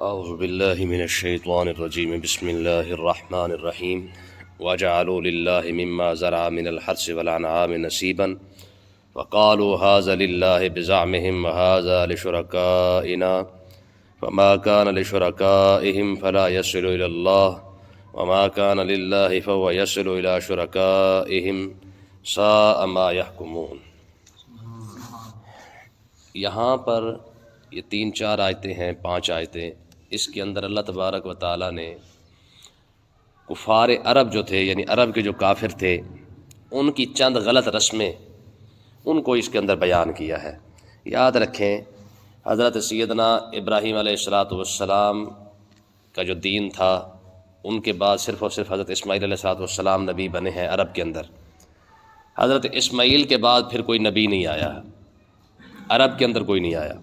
اعوذ باللہ من الشیطان الرجیم بسم اللہ الرحمن الرحیم وجعلوا للہ مما زرع من الحرث والانعام نصیبا وقالوا هذا للہ بزعمهم وهذا لشركائنا فما كان لشركائهم فلا يصل إلى الله وما كان لله فهو يصل إلى شركائهم ساء ما يحكمون۔ یہاں پر یہ 3-4 آیتیں ہیں، 5 آیتیں، اس کے اندر اللہ تبارک و تعالیٰ نے کفار عرب جو تھے، یعنی عرب کے جو کافر تھے، ان کی چند غلط رسمیں ان کو اس کے اندر بیان کیا ہے۔ یاد رکھیں حضرت سیدنا ابراہیم علیہ السلام کا جو دین تھا، ان کے بعد صرف اور صرف حضرت اسماعیل علیہ السلام نبی بنے ہیں عرب کے اندر۔ حضرت اسماعیل کے بعد پھر کوئی نبی نہیں آیا، عرب کے اندر کوئی نہیں آیا۔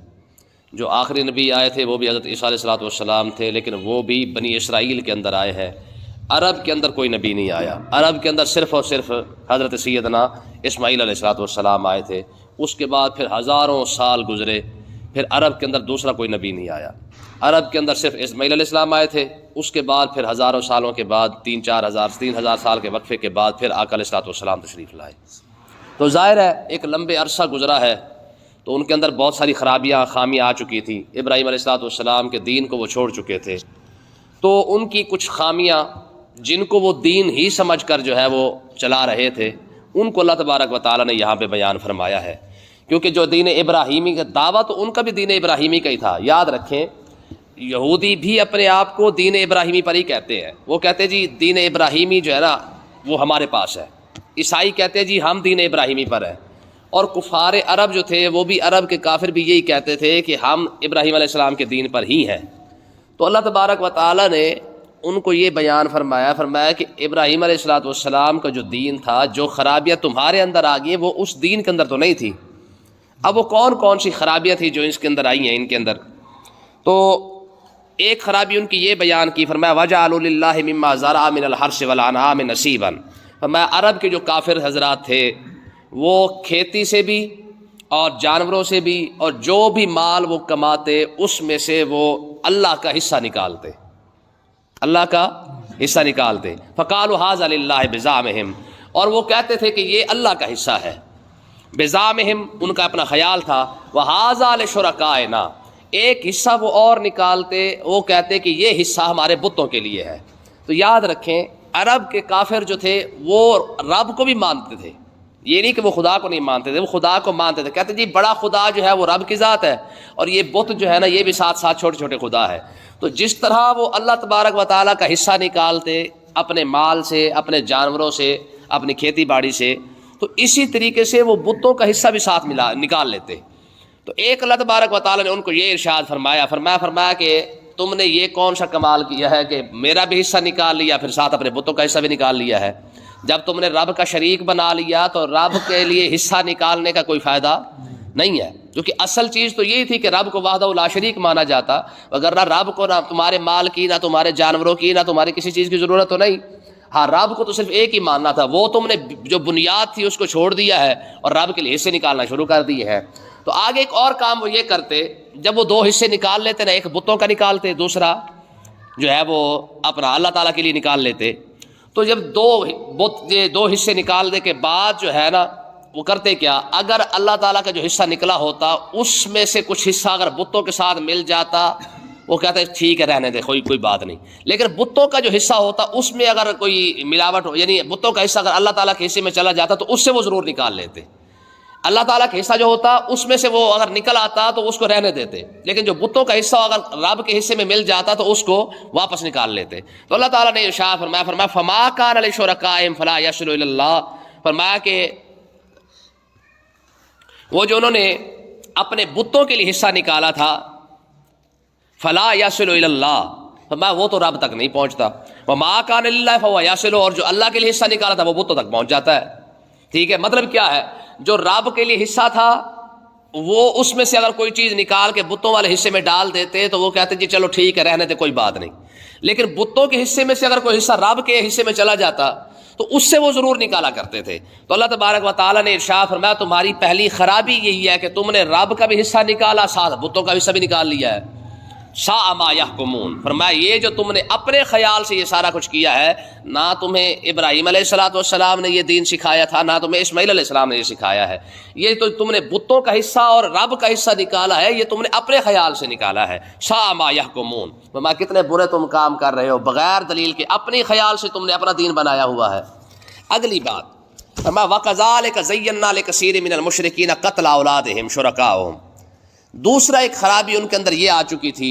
جو آخری نبی آئے تھے وہ بھی حضرت عیسیٰ علیہ السلام تھے، لیکن وہ بھی بنی اسرائیل کے اندر آئے ہیں، عرب کے اندر کوئی نبی نہیں آیا۔ عرب کے اندر صرف اور صرف حضرت سیدنا اسماعیل علیہ السلام آئے تھے۔ اس کے بعد پھر ہزاروں سال گزرے، پھر عرب کے اندر دوسرا کوئی نبی نہیں آیا۔ عرب کے اندر صرف اسماعیل علیہ السلام آئے تھے، اس کے بعد پھر ہزاروں سالوں کے بعد 3,000 سال کے وقفے کے بعد پھر آقا علیہ السلام تشریف لائے۔ تو ظاہر ہے ایک لمبے عرصہ گزرا ہے، تو ان کے اندر بہت ساری خامیاں آ چکی تھیں۔ ابراہیم علیہ السلام کے دین کو وہ چھوڑ چکے تھے، تو ان کی کچھ خامیاں جن کو وہ دین ہی سمجھ کر جو ہے وہ چلا رہے تھے، ان کو اللہ تبارک و تعالیٰ نے یہاں پہ بیان فرمایا ہے۔ کیونکہ جو دین ابراہیمی کا دعویٰ، تو ان کا بھی دین ابراہیمی کا ہی تھا۔ یاد رکھیں یہودی بھی اپنے آپ کو دین ابراہیمی پر ہی کہتے ہیں، وہ کہتے ہیں جی دین ابراہیمی جو ہے نا وہ ہمارے پاس ہے۔ عیسائی کہتے ہیں جی ہم دین ابراہیمی پر ہیں، اور کفار عرب جو تھے وہ بھی، عرب کے کافر بھی یہی کہتے تھے کہ ہم ابراہیم علیہ السلام کے دین پر ہی ہیں۔ تو اللہ تبارک و تعالیٰ نے ان کو یہ بیان فرمایا کہ ابراہیم علیہ السلام کا جو دین تھا، جو خرابیاں تمہارے اندر آ گئی وہ اس دین کے اندر تو نہیں تھی۔ اب وہ کون سی خرابیاں تھیں جو اس کے اندر آئی ہیں ان کے اندر؟ تو ایک خرابی ان کی یہ بیان کی، فرمایا وَجَعَلُوا لِلَّهِ مِمَّا زَرَعَ مِنَ الْحَرْثِ وَالْأَنْعَامِ نَصِيبًا۔ فرمایا عرب کے جو کافر حضرات تھے وہ کھیتی سے بھی اور جانوروں سے بھی، اور جو بھی مال وہ کماتے اس میں سے وہ اللہ کا حصہ نکالتے، اللہ کا حصہ نکالتے۔ فَقَالُوا هَذَا لِلَّهِ بِزَعْمِهِمْ، اور وہ کہتے تھے کہ یہ اللہ کا حصہ ہے۔ بِزَعْمِهِمْ ان کا اپنا خیال تھا، وَهَذَا لِشُرَكَائِنَا ایک حصہ وہ اور نکالتے، وہ کہتے کہ یہ حصہ ہمارے بتوں کے لیے ہے۔ تو یاد رکھیں عرب کے کافر جو تھے وہ رب کو بھی مانتے تھے، یہ نہیں کہ وہ خدا کو نہیں مانتے تھے، وہ خدا کو مانتے تھے۔ کہتے جی بڑا خدا جو ہے وہ رب کی ذات ہے، اور یہ بت جو ہے نا یہ بھی ساتھ ساتھ چھوٹے چھوٹے خدا ہے۔ تو جس طرح وہ اللہ تبارک و تعالیٰ کا حصہ نکالتے اپنے مال سے، اپنے جانوروں سے، اپنی کھیتی باڑی سے، تو اسی طریقے سے وہ بتوں کا حصہ بھی ساتھ نکال لیتے۔ تو ایک اللہ تبارک و تعالیٰ نے ان کو یہ ارشاد فرمایا کہ تم نے یہ کون سا کمال کیا ہے کہ میرا بھی حصہ نکال لیا، پھر ساتھ اپنے بتوں کا حصہ بھی نکال لیا ہے۔ جب تم نے رب کا شریک بنا لیا تو رب کے لیے حصہ نکالنے کا کوئی فائدہ نہیں ہے، کیونکہ اصل چیز تو یہی تھی کہ رب کو وحدہ لا شریک مانا جاتا، اگر نہ رب کو نہ تمہارے مال کی، نہ تمہارے جانوروں کی، نہ تمہاری کسی چیز کی ضرورت تو نہیں۔ ہاں رب کو تو صرف ایک ہی ماننا تھا، وہ تم نے جو بنیاد تھی اس کو چھوڑ دیا ہے اور رب کے لیے حصے نکالنا شروع کر دیے ہیں۔ تو آگے ایک اور کام وہ یہ کرتے، جب وہ 2 حصے نکال لیتے نا، ایک بتوں کا نکالتے، دوسرا جو ہے وہ اپنا اللہ تعالیٰ کے لیے نکال لیتے۔ تو جب 2 حصے نکالنے کے بعد جو ہے نا وہ کرتے کیا، اگر اللہ تعالیٰ کا جو حصہ نکلا ہوتا اس میں سے کچھ حصہ اگر بتوں کے ساتھ مل جاتا، وہ کہتے ٹھیک ہے رہنے دے، کوئی بات نہیں۔ لیکن بتوں کا جو حصہ ہوتا اس میں اگر کوئی ملاوٹ ہو، یعنی بتوں کا حصہ اگر اللہ تعالیٰ کے حصے میں چلا جاتا تو اس سے وہ ضرور نکال لیتے۔ اللہ تعالیٰ کا حصہ جو ہوتا اس میں سے وہ اگر نکل آتا تو اس کو رہنے دیتے، لیکن جو بتوں کا حصہ اگر رب کے حصے میں مل جاتا تو اس کو واپس نکال لیتے۔ تو اللہ تعالیٰ نے ارشاد فرمایا فما کان لشرکائہم فلا یصل الی اللہ، فرمایا کہ وہ جو انہوں نے اپنے بتوں کے لیے حصہ نکالا تھا، فلا یصل الی اللہ، فرمایا وہ تو رب تک نہیں پہنچتا۔ وما کان للہ فہو یصل، اور جو اللہ کے لیے حصہ نکالا تھا وہ بتوں تک پہنچ جاتا ہے۔ ٹھیک ہے، مطلب کیا ہے، جو رب کے لیے حصہ تھا وہ اس میں سے اگر کوئی چیز نکال کے بتوں والے حصے میں ڈال دیتے تو وہ کہتے جی چلو ٹھیک ہے رہنے دے، کوئی بات نہیں۔ لیکن بتوں کے حصے میں سے اگر کوئی حصہ رب کے حصے میں چلا جاتا تو اس سے وہ ضرور نکالا کرتے تھے۔ تو اللہ تبارک و تعالیٰ نے ارشاد فرمایا تمہاری پہلی خرابی یہی ہے کہ تم نے رب کا بھی حصہ نکالا، ساتھ بتوں کا حصہ بھی نکال لیا ہے۔ ساء ما یحکمون، فرمایا یہ جو تم نے اپنے خیال سے یہ سارا کچھ کیا ہے، نہ تمہیں ابراہیم علیہ الصلوۃ والسلام نے یہ دین سکھایا تھا، نہ تمہیں اسماعیل علیہ السلام نے یہ سکھایا ہے، یہ تو تم نے بتوں کا حصہ اور رب کا حصہ نکالا ہے، یہ تم نے اپنے خیال سے نکالا ہے۔ ساء ما یحکمون، فرمایا کتنے برے تم کام کر رہے ہو، بغیر دلیل کے اپنی خیال سے تم نے اپنا دین بنایا ہوا ہے۔ اگلی بات فرمایا وَكَذَلِكَ زَيَّنَّا لِكَثِيرٍ مِّنَ الْمُشْرِكِينَ قَتْلَ أَوْلَادِهِمْ شُرَكَاءَهُمْ، دوسرا ایک خرابی ان کے اندر یہ آ چکی تھی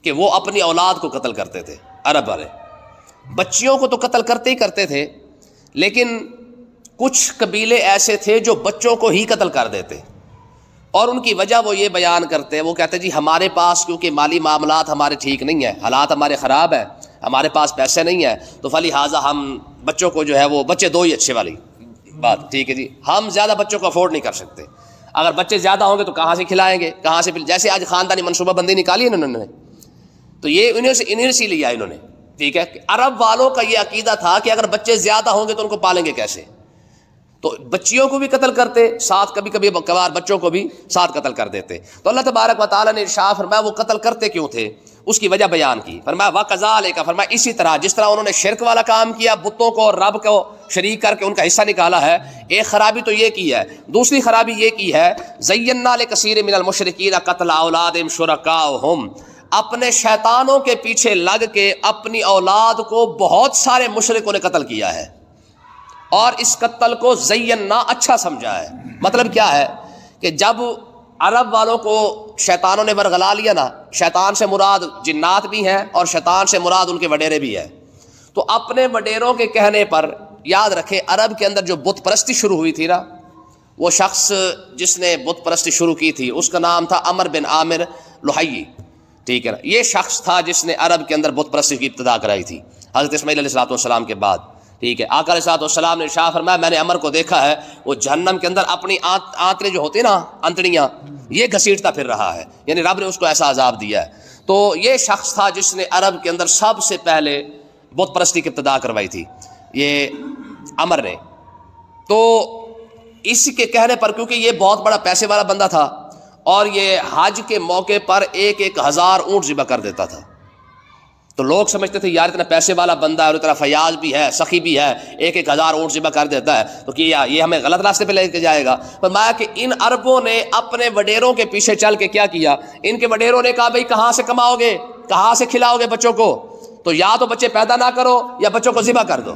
کہ وہ اپنی اولاد کو قتل کرتے تھے۔ عرب والے بچیوں کو تو قتل کرتے ہی کرتے تھے، لیکن کچھ قبیلے ایسے تھے جو بچوں کو ہی قتل کر دیتے، اور ان کی وجہ وہ یہ بیان کرتے، وہ کہتے جی ہمارے پاس کیونکہ مالی معاملات ہمارے ٹھیک نہیں ہیں، حالات ہمارے خراب ہیں، ہمارے پاس پیسے نہیں ہیں، تو فلہٰذا ہم بچوں کو جو ہے وہ بچے دو ہی اچھے والی بات، ٹھیک ہے جی، ہم زیادہ بچوں کو افورڈ نہیں کر سکتے، اگر بچے زیادہ ہوں گے تو کہاں سے کھلائیں گے، کہاں سے جیسے آج خاندانی منصوبہ بندی نکالی ہے انہوں نے، تو یہ انہیں سے لیا انہوں نے، ٹھیک ہے۔ عرب والوں کا یہ عقیدہ تھا کہ اگر بچے زیادہ ہوں گے تو ان کو پالیں گے کیسے، تو بچیوں کو بھی قتل کرتے، ساتھ کبھی کبھی کبھار بچوں کو بھی ساتھ قتل کر دیتے۔ تو اللہ تبارک و تعالیٰ نے ارشاد فرمایا وہ قتل کرتے کیوں تھے، اس کی وجہ بیان کی، فرمایا وَكَذَلِكَ، فرمایا اسی طرح جس طرح انہوں نے شرک والا کام کیا، بتوں کو اور رب کو شریک کر کے ان کا حصہ نکالا ہے، ایک خرابی تو یہ کی ہے، دوسری خرابی یہ کی ہے زَيَّنَّا لِكَثِيرٍ مِّنَ الْمُشْرِكِينَ قَتْلَ أَوْلَادِهِمْ شُرَكَاءَهُمْ، اپنے شیطانوں کے پیچھے لگ کے اپنی اولاد کو بہت سارے مشرکوں نے قتل کیا ہے، اور اس قتل کو زینا اچھا سمجھا ہے۔ مطلب کیا ہے کہ جب عرب والوں کو شیطانوں نے برگلا لیا نا، شیطان سے مراد جنات بھی ہیں اور شیطان سے مراد ان کے وڈیرے بھی ہیں، تو اپنے وڈیروں کے کہنے پر، یاد رکھے عرب کے اندر جو بت پرستی شروع ہوئی تھی نا، وہ شخص جس نے بت پرستی شروع کی تھی اس کا نام تھا عمر بن عامر لحیی، ٹھیک ہے نا، یہ شخص تھا جس نے عرب کے اندر بت پرستی کی ابتدا کرائی تھی حضرت اسماعیل علیہ الصلوۃ والسلام کے بعد، ٹھیک ہے۔ آقا علیہ الصلوۃ والسلام نے ارشاد فرمایا میں نے عمر کو دیکھا ہے وہ جہنم کے اندر اپنی آنتڑیں جو ہوتی ہیں نا، انتڑیاں، یہ گھسیٹتا پھر رہا ہے، یعنی رب نے اس کو ایسا عذاب دیا ہے۔ تو یہ شخص تھا جس نے عرب کے اندر سب سے پہلے بت پرستی کی ابتدا کروائی تھی، یہ عمر نے۔ تو اس کے کہنے پر، کیونکہ یہ بہت بڑا پیسے والا بندہ تھا اور یہ حج کے موقع پر 1,000 اونٹ ذبح کر دیتا تھا، تو لوگ سمجھتے تھے یار اتنا پیسے والا بندہ ہے اور اتنا فیاض بھی ہے، سخی بھی ہے، 1,000 اونٹ ذبح کر دیتا ہے، تو کیا یہ ہمیں غلط راستے پہ لے کے جائے گا؟ فرمایا کہ ان عربوں نے اپنے وڈیروں کے پیچھے چل کے کیا کیا، ان کے وڈیروں نے کہا بھئی کہاں سے کماؤ گے، کہاں سے کھلاؤ گے بچوں کو، تو یا تو بچے پیدا نہ کرو یا بچوں کو ذبح کر دو۔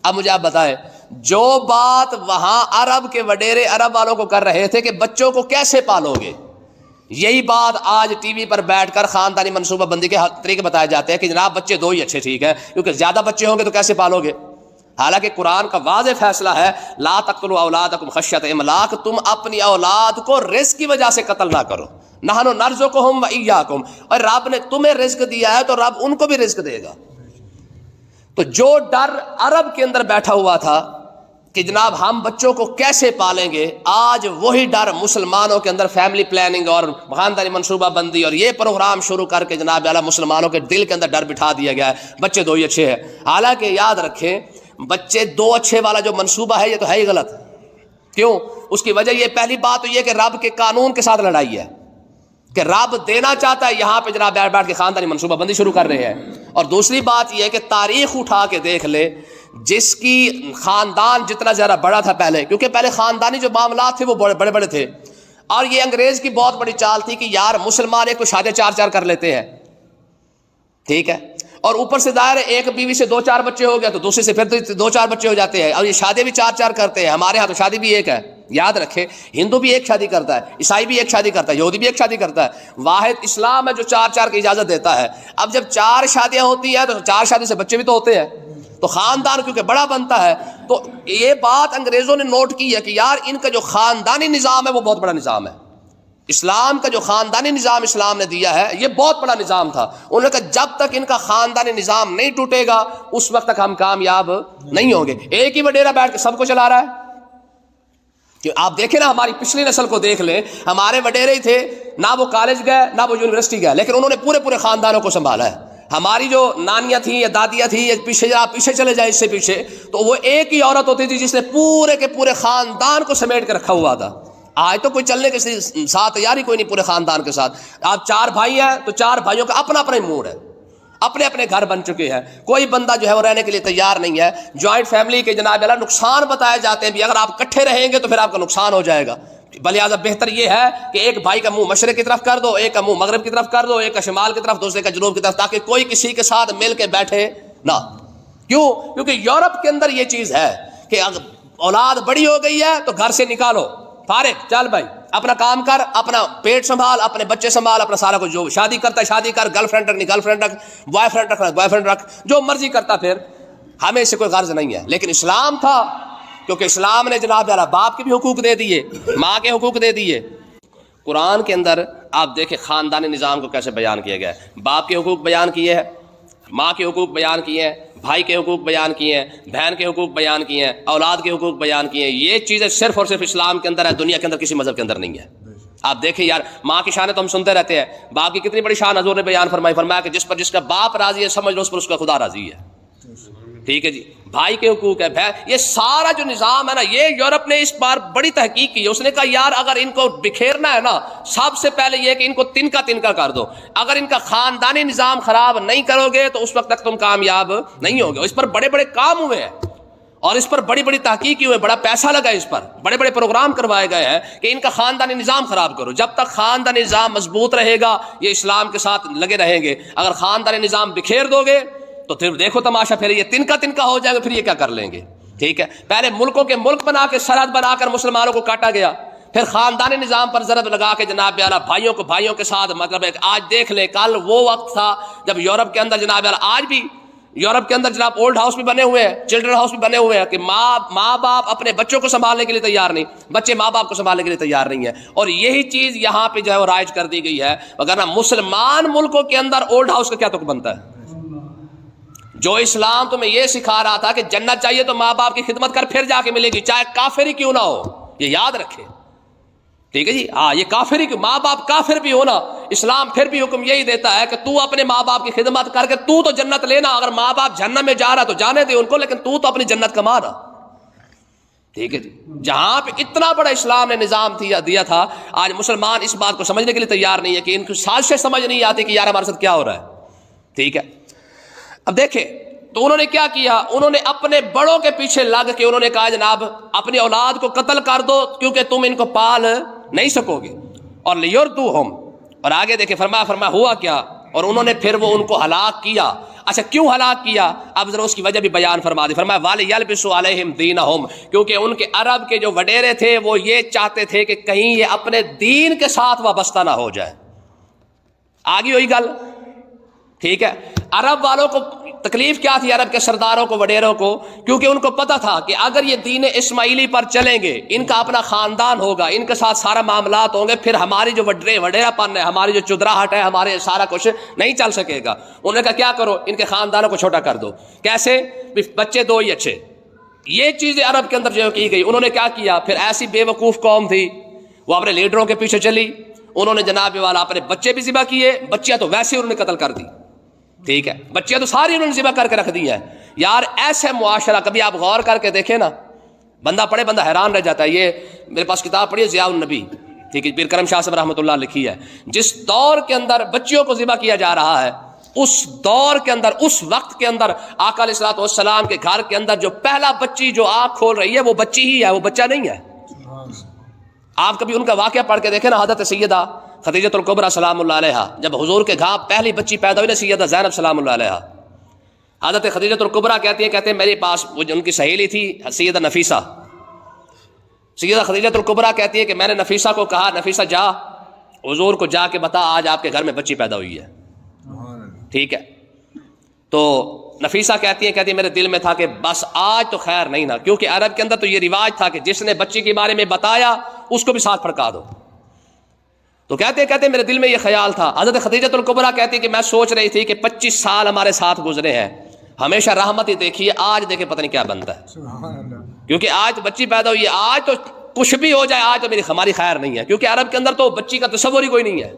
اب مجھے آپ بتائیں، جو بات وہاں عرب کے وڈیرے عرب والوں کو کر رہے تھے کہ بچوں کو کیسے پالو گے، یہی بات آج ٹی وی پر بیٹھ کر خاندانی منصوبہ بندی کے طریقے بتائے جاتے ہیں کہ جناب بچے دو ہی اچھے ٹھیک ہے، کیونکہ زیادہ بچے ہوں گے تو کیسے پالو گے۔ حالانکہ قرآن کا واضح فیصلہ ہے لا تقتلوا اولادکم خشیۃ املاق، تم اپنی اولاد کو رزق کی وجہ سے قتل نہ کرو، نحن نرزقہم وایاکم، اور رب نے تمہیں رزق دیا ہے تو رب ان کو بھی رزق دے گا۔ تو جو ڈر عرب کے اندر بیٹھا ہوا تھا کہ جناب ہم بچوں کو کیسے پالیں گے، آج وہی ڈر مسلمانوں کے اندر فیملی پلاننگ اور خاندانی منصوبہ بندی اور یہ پروگرام شروع کر کے جناب اعلیٰ مسلمانوں کے دل کے اندر ڈر بٹھا دیا گیا ہے بچے دو ہی اچھے ہیں۔ حالانکہ یاد رکھیں بچے دو اچھے والا جو منصوبہ ہے یہ تو ہے ہی غلط۔ کیوں؟ اس کی وجہ یہ پہلی بات تو یہ کہ رب کے قانون کے ساتھ لڑائی ہے کہ رب دینا چاہتا ہے، یہاں پہ جناب بیٹھ کے خاندانی منصوبہ بندی شروع کر رہے ہیں۔ اور دوسری بات یہ ہے کہ تاریخ اٹھا کے دیکھ لے، جس کی خاندان جتنا زیادہ بڑا تھا پہلے، کیونکہ پہلے خاندانی جو معاملات تھے وہ بڑے بڑے تھے، اور یہ انگریز کی بہت بڑی چال تھی کہ یار مسلمان ایک تو شادی 4 کر لیتے ہیں، ٹھیک ہے، اور اوپر سے ظاہر ہے ایک بیوی سے 2-4 بچے ہو گیا تو دوسرے سے پھر 2-4 بچے ہو جاتے ہیں، اور یہ شادی بھی 4 کرتے ہیں۔ ہمارے ہاں تو شادی بھی ایک ہے، یاد رکھے ہندو بھی ایک شادی کرتا ہے، عیسائی بھی ایک شادی کرتا ہے، یہودی بھی ایک شادی کرتا ہے، واحد اسلام ہے جو 4 کی اجازت دیتا ہے۔ اب جب 4 شادیاں ہوتی ہیں تو 4 شادی سے بچے بھی تو ہوتے ہیں، تو خاندان کیونکہ بڑا بنتا ہے، تو یہ بات انگریزوں نے نوٹ کی ہے کہ یار ان کا جو خاندانی نظام ہے وہ بہت بڑا نظام ہے، اسلام کا جو خاندانی نظام اسلام نے دیا ہے یہ بہت بڑا نظام تھا۔ انہوں نے کہا جب تک ان کا خاندانی نظام نہیں ٹوٹے گا اس وقت تک ہم کامیاب نہیں ہوں گے۔ ایک ہی وڈیرا بیٹھ کے سب کو چلا رہا ہے، کہ آپ دیکھیں نا ہماری پچھلی نسل کو دیکھ لیں، ہمارے وڈیرے ہی تھے، نہ وہ کالج گئے نہ وہ یونیورسٹی گئے، لیکن انہوں نے پورے خاندانوں کو سنبھالا ہے۔ ہماری جو نانیاں تھیں یا دادیاں تھیں، یا پیچھے چلے جائیں اس سے پیچھے، تو وہ ایک ہی عورت ہوتی تھی جس نے پورے کے پورے خاندان کو سمیٹ کے رکھا ہوا تھا۔ آج تو کوئی چلنے کے ساتھ تیاری کوئی نہیں پورے خاندان کے ساتھ. آپ 4 بھائی ہیں تو 4 بھائیوں کا اپنا اپنا موڈ ہے, اپنے اپنے گھر بن چکے ہیں, کوئی بندہ جو ہے وہ رہنے کے لیے تیار نہیں ہے. جوائنٹ فیملی کے جناب اللہ نقصان بتائے جاتے ہیں بھی, اگر آپ اکٹھے رہیں گے تو پھر آپ کا نقصان ہو جائے گا. بلہذا بہتر یہ ہے کہ ایک بھائی کا منہ مشرق کی طرف کر دو, ایک کا منہ مغرب کی طرف کر دو, ایک کا شمال کی طرف, دوسرے کا جنوب کی طرف, تاکہ کوئی کسی کے ساتھ مل کے بیٹھے نہ. کیوں؟ کیونکہ یورپ کے اندر یہ چیز ہے کہ اولاد بڑی ہو گئی ہے تو گھر سے نکالو, فارغ, چل بھائی اپنا کام کر, اپنا پیٹ سنبھال, اپنے بچے سنبھال, اپنا سارا کچھ, جو شادی کرتا ہے شادی کر, گرل فرینڈ رکھنی گرل فرینڈ رکھ, بوائے فرینڈ رکھنا بوائے فرینڈ رکھ, جو مرضی کرتا. پھر ہمیں اس سے کوئی غرض نہیں ہے. لیکن اسلام تھا, کیونکہ اسلام نے جناب والا باپ کے بھی حقوق دے دیے, ماں کے حقوق دے دیے. قرآن کے اندر آپ دیکھیں خاندانی نظام کو کیسے بیان کیا گیا ہے. باپ کے حقوق بیان کیے ہیں, ماں کے حقوق بیان کیے ہیں, بھائی کے حقوق بیان کیے ہیں, بہن کے حقوق بیان کیے ہیں, اولاد کے حقوق بیان کیے ہیں. یہ چیزیں صرف اور صرف اسلام کے اندر ہے, دنیا کے اندر کسی مذہب کے اندر نہیں ہے. آپ دیکھیں یار, ماں کی شان تو ہم سنتے رہتے ہیں, باپ کی کتنی بڑی شان حضور نے بیان فرمایا کہ جس پر جس کا باپ راضی ہے سمجھ لو اس پر اس کا خدا راضی ہے. ٹھیک ہے جی. بھائی کے حقوق ہے, یہ سارا جو نظام ہے نا, یہ یورپ نے اس بار بڑی تحقیق کی ہے. اس نے کہا یار اگر ان کو بکھیرنا ہے نا, سب سے پہلے یہ کہ ان کو تنکا کر دو. اگر ان کا خاندانی نظام خراب نہیں کرو گے تو اس وقت تک تم کامیاب نہیں ہوگے. اس پر بڑے بڑے کام ہوئے ہیں اور اس پر بڑی بڑی تحقیق کی ہوئی, بڑا پیسہ لگا ہے اس پر, بڑے بڑے پروگرام کروائے گئے ہیں کہ ان کا خاندانی نظام خراب کرو. جب تک خاندانی نظام مضبوط رہے گا یہ اسلام کے ساتھ لگے رہیں گے. اگر خاندانی نظام بکھیر دو گے تو پھر دیکھو تماشا, پھر یہ تنکا ہو جائے گا, پھر یہ کیا کر لیں گے. ٹھیک ہے, پہلے ملکوں کے ملک بنا کے سرحد بنا کر مسلمانوں کو کاٹا گیا, پھر خاندانی نظام پر ضرب لگا کے جناب اعلیٰ بھائیوں کے ساتھ, مطلب آج دیکھ لیں کل وہ وقت تھا جب یورپ کے اندر جناب اعلیٰ, آج بھی یورپ کے اندر جناب اولڈ ہاؤس بھی بنے ہوئے ہیں, چلڈرن ہاؤس بھی بنے ہوئے ہیں کہ ماں باپ اپنے بچوں کو سنبھالنے کے لیے تیار نہیں, بچے ماں باپ کو سنبھالنے کے لیے تیار نہیں ہے. اور یہی چیز یہاں پہ جو ہے وہ رائج کر دی گئی ہے. وگرنہ مسلمان ملکوں کے اندر اولڈ ہاؤس کا کیا تک بنتا ہے. جو اسلام تمہیں یہ سکھا رہا تھا کہ جنت چاہیے تو ماں باپ کی خدمت کر پھر جا کے ملے گی, چاہے کافر ہی کیوں نہ ہو, یہ یاد رکھے. ٹھیک ہے جی. ہاں, یہ کافر ہی کیوں, ماں باپ کافر بھی ہونا, اسلام پھر بھی حکم یہی دیتا ہے کہ تو اپنے ماں باپ کی خدمت کر کے تو جنت لینا. اگر ماں باپ جہنم میں جا رہا تو جانے دے ان کو, لیکن تو اپنی جنت کما رہا. ٹھیک ہے جی. جہاں پہ اتنا بڑا اسلام نے نظام دیا تھا, آج مسلمان اس بات کو سمجھنے کے لیے تیار نہیں ہے کہ ان کی سازشیں سمجھ نہیں آتی کہ یار ہمارے ساتھ کیا ہو رہا ہے. ٹھیک ہے. اب دیکھیں تو انہوں نے کیا کیا, انہوں نے اپنے بڑوں کے پیچھے لگ کے انہوں نے کہا جناب اپنی اولاد کو قتل کر دو کیونکہ تم ان کو پال نہیں سکو گے, اور لیردوہم. اور آگے دیکھیں فرمایا ہوا کیا, اور انہوں نے پھر وہ ان کو ہلاک کیا. اچھا کیوں ہلاک کیا, اب ذرا اس کی وجہ بھی بیان فرما دی. فرمایا وَلِيَلْبِسُوا عَلَيْهِمْ دِينَهُمْ, کیونکہ ان کے عرب کے جو وڈیرے تھے وہ یہ چاہتے تھے کہ کہیں یہ اپنے دین کے ساتھ وابستہ نہ ہو جائے. آگے ہوئی گل. ٹھیک ہے. عرب والوں کو تکلیف کیا تھی, عرب کے سرداروں کو وڈیروں کو, کیونکہ ان کو پتا تھا کہ اگر یہ دین اسماعیلی پر چلیں گے, ان کا اپنا خاندان ہوگا, ان کے ساتھ سارا معاملات ہوں گے, پھر ہماری جو وڈیرا پن ہے, ہماری جو چدراہٹ ہے, ہمارے سارا کچھ نہیں چل سکے گا. انہوں نے کہا کیا کرو, ان کے خاندانوں کو چھوٹا کر دو. کیسے؟ بچے 2 ہی اچھے. یہ چیزیں عرب کے اندر جو کی گئی. انہوں نے کیا کیا, پھر ایسی بے وقوف قوم تھی وہ اپنے لیڈروں کے پیچھے چلی, انہوں نے جناب والا اپنے بچے بھی ذبح کیے, بچیاں تو ویسے انہوں نے قتل کر دی. ٹھیک ہے. بچیاں تو ساری انہوں نے ذبح کر کے رکھ دی ہیں. یار ایسے معاشرہ کبھی آپ غور کر کے دیکھیں نا, بندہ پڑھے بندہ حیران رہ جاتا ہے. یہ میرے پاس کتاب پڑھی ہے ضیاء النبی, ٹھیک ہے, پیر کرم شاہ صاحب رحمۃ اللہ لکھی ہے. جس دور کے اندر بچیوں کو ذبح کیا جا رہا ہے, اس دور کے اندر, اس وقت کے اندر آقا علیہ الصلوۃ والسلام کے گھر کے اندر جو پہلا بچی جو آنکھ کھول رہی ہے وہ بچی ہی ہے, وہ بچہ نہیں ہے. آپ کبھی ان کا واقعہ پڑھ کے دیکھیں نا. حضرت سیدہ خدیجۃ الکبریٰ سلام اللہ علیہا, جب حضور کے گھاں پہلی بچی پیدا ہوئی نا, سیدہ زینب سلام اللہ علیہا, حضرت خدیجۃ الکبریٰ کہتی ہیں میرے پاس وہ ان کی سہیلی تھی سیدہ نفیسہ. سیدہ خدیجۃ الکبریٰ کہتی ہے کہ میں نے نفیسہ کو کہا, نفیسہ جا حضور کو جا کے بتا آج آپ کے گھر میں بچی پیدا ہوئی ہے. ٹھیک ہے. تو نفیسہ کہتی ہے میرے دل میں تھا کہ بس آج تو خیر نہیں نا, کیونکہ عرب کے اندر تو یہ رواج تھا کہ جس نے بچی کے بارے میں بتایا اس کو بھی ساتھ پھڑکا دو. تو کہتے میرے دل میں یہ خیال تھا. حضرت خدیجۃ الکبریٰ کہتی کہ میں سوچ رہی تھی کہ 25 سال ہمارے ساتھ گزرے ہیں, ہمیشہ رحمت ہی دیکھی ہے, آج دیکھے پتہ نہیں کیا بنتا ہے, کیونکہ آج تو بچی پیدا ہوئی ہے, آج تو کچھ بھی ہو جائے آج تو ہماری خیر نہیں ہے, کیونکہ عرب کے اندر تو بچی کا تصور ہی کوئی نہیں ہے.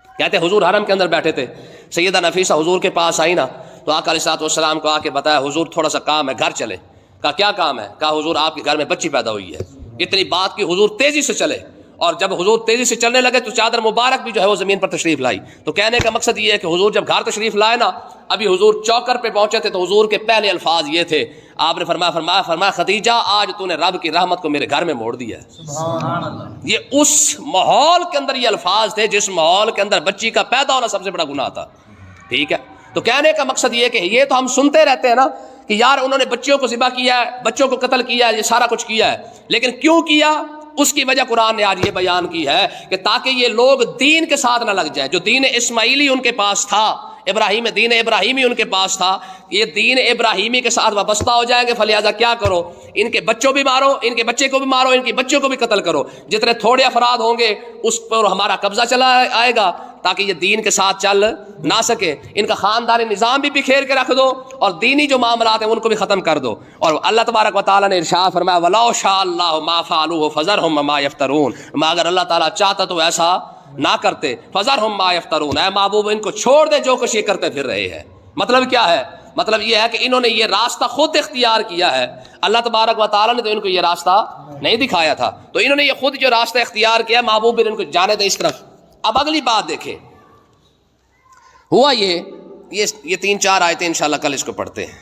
کہتے حضور حرم کے اندر بیٹھے تھے, سیدہ نفیسہ حضور کے پاس آئی نا, تو آقا علیہ الصلوۃ والسلام کو آ کے بتایا حضور تھوڑا سا کام ہے, گھر چلے. کہا کیا کام ہے؟ کہا حضور آپ کے گھر میں بچی پیدا ہوئی ہے. اتنی بات کی حضور تیزی سے چلے، اور جب حضور تیزی سے چلنے لگے تو چادر مبارک بھی جو ہے وہ زمین پر تشریف لائی. تو کہنے کا مقصد یہ ہے کہ حضور جب گھر تشریف لائے نا، ابھی حضور چوکر پہ پہنچے تھے، تو حضور کے پہلے الفاظ یہ تھے، آپ نے فرمایا خدیجہ آج تو نے رب کی رحمت کو میرے گھر میں موڑ دیا ہے. سبحان اللہ. یہ اس ماحول کے اندر یہ الفاظ تھے جس ماحول کے اندر بچی کا پیدا ہونا سب سے بڑا گناہ تھا. ٹھیک ہے، تو کہنے کا مقصد یہ کہ یہ تو ہم سنتے رہتے ہیں نا کہ یار انہوں نے بچیوں کو ذبح کیا ہے، بچوں کو قتل کیا ہے، یہ سارا کچھ کیا ہے، لیکن کیوں کیا؟ اس کی وجہ قرآن نے آج یہ بیان کی ہے کہ تاکہ یہ لوگ دین کے ساتھ نہ لگ جائے. جو دین اسماعیلی ان کے پاس تھا، دین ابراہیمی ان کے پاس تھا، یہ دین ابراہیمی کے ساتھ وابستہ ہو جائیں گے. فلہذا کیا کرو، ان کے بچوں بھی مارو، ان کے بچے کو بھی مارو، ان کی بچوں کو بھی قتل کرو. جتنے تھوڑے افراد ہوں گے اس پر ہمارا قبضہ چلا آئے گا تاکہ یہ دین کے ساتھ چل نہ سکے. ان کا خاندانی نظام بھی بکھیر کے رکھ دو اور دینی جو معاملات ہیں ان کو بھی ختم کر دو. اور اللہ تبارک و تعالیٰ نے ارشاد فرمایا وَلَوْ شَاءَ اللَّهُ مَا فَعَلُوهُ فَذَرْهُمْ وَمَا يَفْتَرُونَ. اگر اللہ تعالیٰ چاہتا تو ایسا نہ کرتے. فَذَرْهُمْ مَا يَفْتَرُونَ، اے محبوب ان کو چھوڑ دے جو کچھ یہ کرتے پھر رہے ہیں. مطلب کیا ہے؟ مطلب یہ ہے کہ انہوں نے یہ راستہ خود اختیار کیا ہے. اللہ تبارک و تعالیٰ نے تو ان کو یہ راستہ نہیں دکھایا تھا، تو انہوں نے یہ خود جو راستہ اختیار کیا، محبوب ان کو جانے دے اس طرف. اب اگلی بات دیکھیں، ہوا یہ 3-4 آیتیں انشاءاللہ کل اس کو پڑھتے ہیں.